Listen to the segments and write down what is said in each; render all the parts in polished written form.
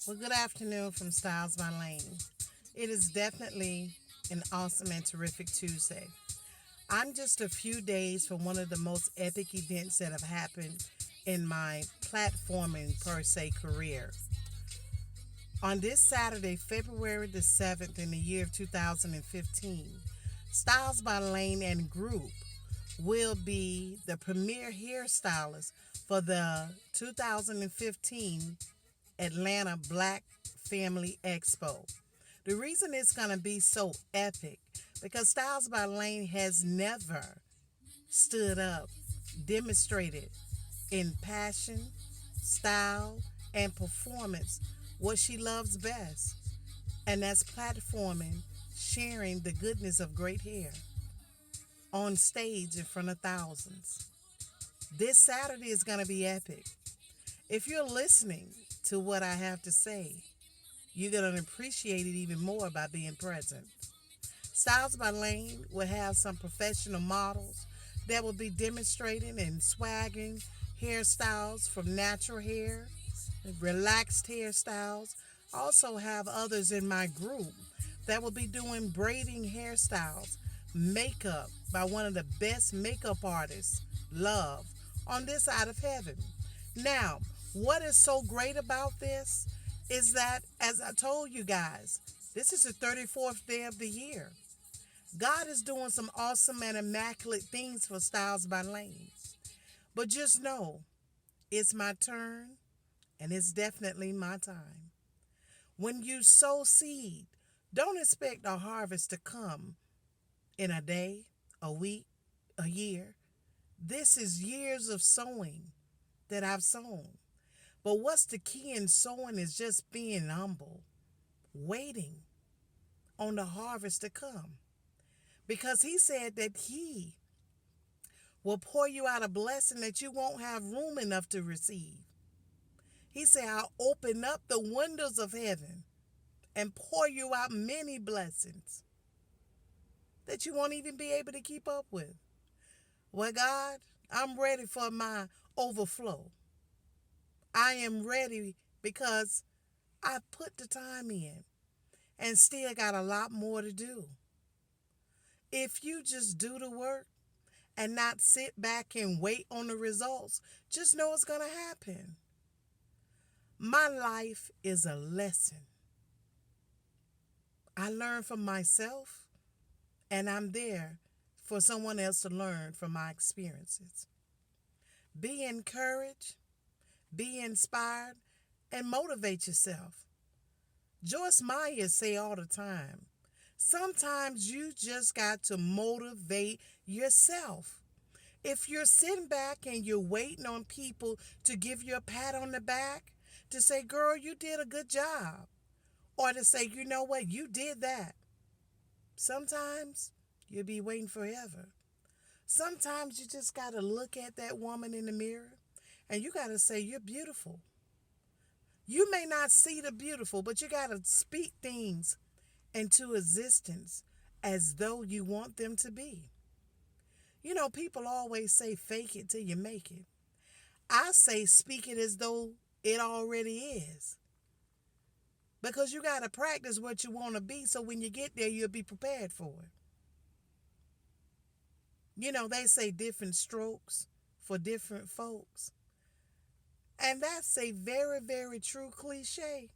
Well, good afternoon from Stylesbylane. It is definitely an awesome and terrific Tuesday. I'm just a few days from one of the most epic events that have happened in my platforming per se career. On this Saturday, February the 7th, in the year of 2015, Styles by Lane and Group will be the premier hairstylist for the 2015 Atlanta Black Family Expo. The reason it's going to be so epic because Styles by Lane has never stood up, demonstrated in passion, style, and performance what she loves best, and that's platforming, sharing the goodness of great hair on stage in front of thousands. This Saturday is going to be epic. If you're listening to what I have to say, you're going to appreciate it even more by being present. Styles by Lane will have some professional models that will be demonstrating and swagging hairstyles from natural hair, relaxed hairstyles. I also have others in my group that will be doing braiding hairstyles, makeup by one of the best makeup artists, Love, on this side of heaven. Now, what is so great about this is that, as I told you guys, this is the 34th day of the year. God is doing some awesome and immaculate things for Styles by Lane. But just know, it's my turn and it's definitely my time. When you sow seed, don't expect a harvest to come in a day, a week, a year. This is years of sowing that I've sown. But what's the key in sowing is just being humble, waiting on the harvest to come. Because he said that he will pour you out a blessing that you won't have room enough to receive. He said, I'll open up the windows of heaven and pour you out many blessings that you won't even be able to keep up with. Well, God, I'm ready for my overflow. I am ready because I put the time in and still got a lot more to do. If you just do the work and not sit back and wait on the results, just know it's going to happen. My life is a lesson. I learn from myself, and I'm there for someone else to learn from my experiences. Be encouraged, be inspired, and motivate yourself. Joyce Meyer say all the time, sometimes you just got to motivate yourself. If you're sitting back and you're waiting on people to give you a pat on the back, to say, girl, you did a good job, or to say, you know what, you did that. Sometimes you'll be waiting forever. Sometimes you just got to look at that woman in the mirror and you got to say, you're beautiful. You may not see the beautiful, but you got to speak things into existence as though you want them to be. You know, people always say, fake it till you make it. I say, speak it as though it already is. Because you got to practice what you want to be so when you get there, you'll be prepared for it. You know, they say different strokes for different folks. And that's a very, very true cliche.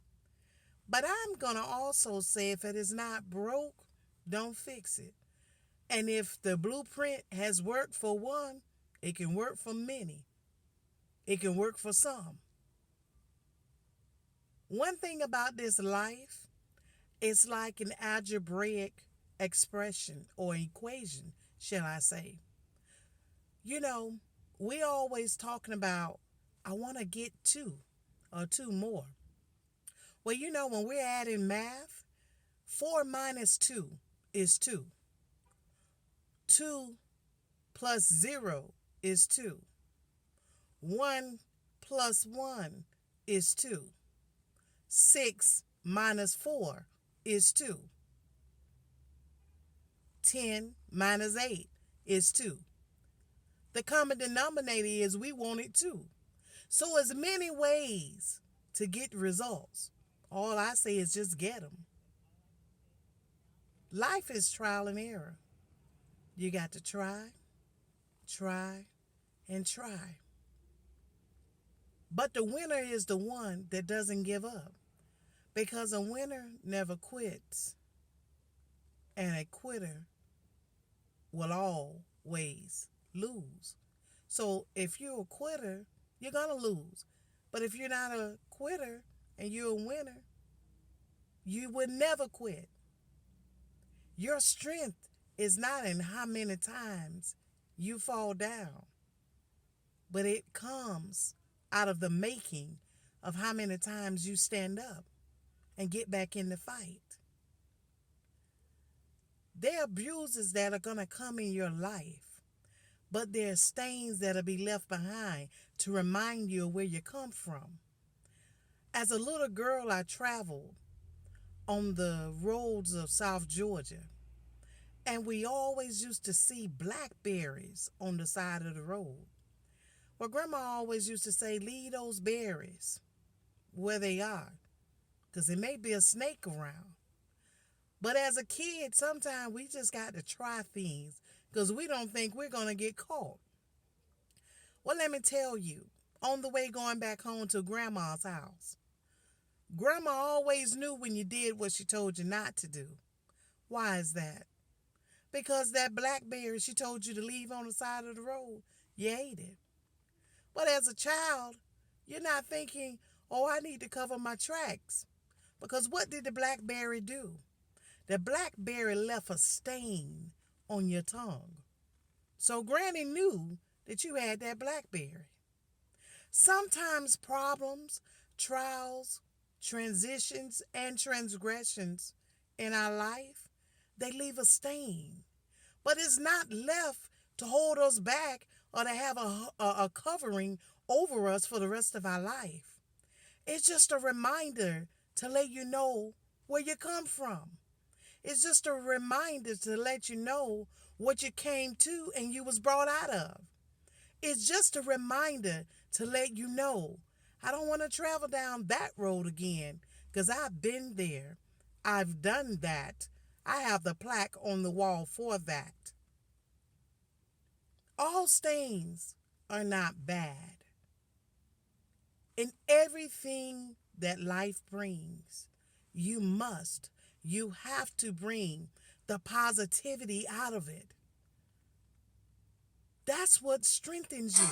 But I'm going to also say if it is not broke, don't fix it. And if the blueprint has worked for one, it can work for many. It can work for some. One thing about this life, it's like an algebraic expression or equation, shall I say. You know, we always talking about, I want to get two or two more. Well, you know, when we're adding math, 4 minus 2 is 2. 2 plus 0 is 2. 1 plus 1 is 2. 6 minus 4 is 2. 10 minus 8 is 2. The common denominator is we want it 2. So there's many ways to get results All I say is just get them. Life is trial and error. You got to try, try, and try. But the winner is the one that doesn't give up because a winner never quits and a quitter will always lose. So if you're a quitter, you're going to lose. But if you're not a quitter and you're a winner, you would never quit. Your strength is not in how many times you fall down, but it comes out of the making of how many times you stand up and get back in the fight. There are bruises that are going to come in your life, but there are stains that'll be left behind to remind you of where you come from. As a little girl, I traveled on the roads of South Georgia, and we always used to see blackberries on the side of the road. Well, Grandma always used to say, leave those berries where they are, because there may be a snake around. But as a kid, sometimes we just got to try things because we don't think we're going to get caught. Well, let me tell you, on the way going back home to Grandma's house, Grandma always knew when you did what she told you not to do. Why is that? Because that blackberry she told you to leave on the side of the road, you ate it. But as a child, you're not thinking, oh, I need to cover my tracks. Because what did the blackberry do? The blackberry left a stain on your tongue. So Granny knew that you had that blackberry. Sometimes problems, trials, transitions, and transgressions in our life, they leave a stain. But it's not left to hold us back or to have a covering over us for the rest of our life. It's just a reminder to let you know where you come from. It's just a reminder to let you know what you came to and you was brought out of. It's just a reminder to let you know, I don't want to travel down that road again because I've been there. I've done that. I have the plaque on the wall for that. All stains are not bad. In everything that life brings, you have to bring the positivity out of it. That's what strengthens you.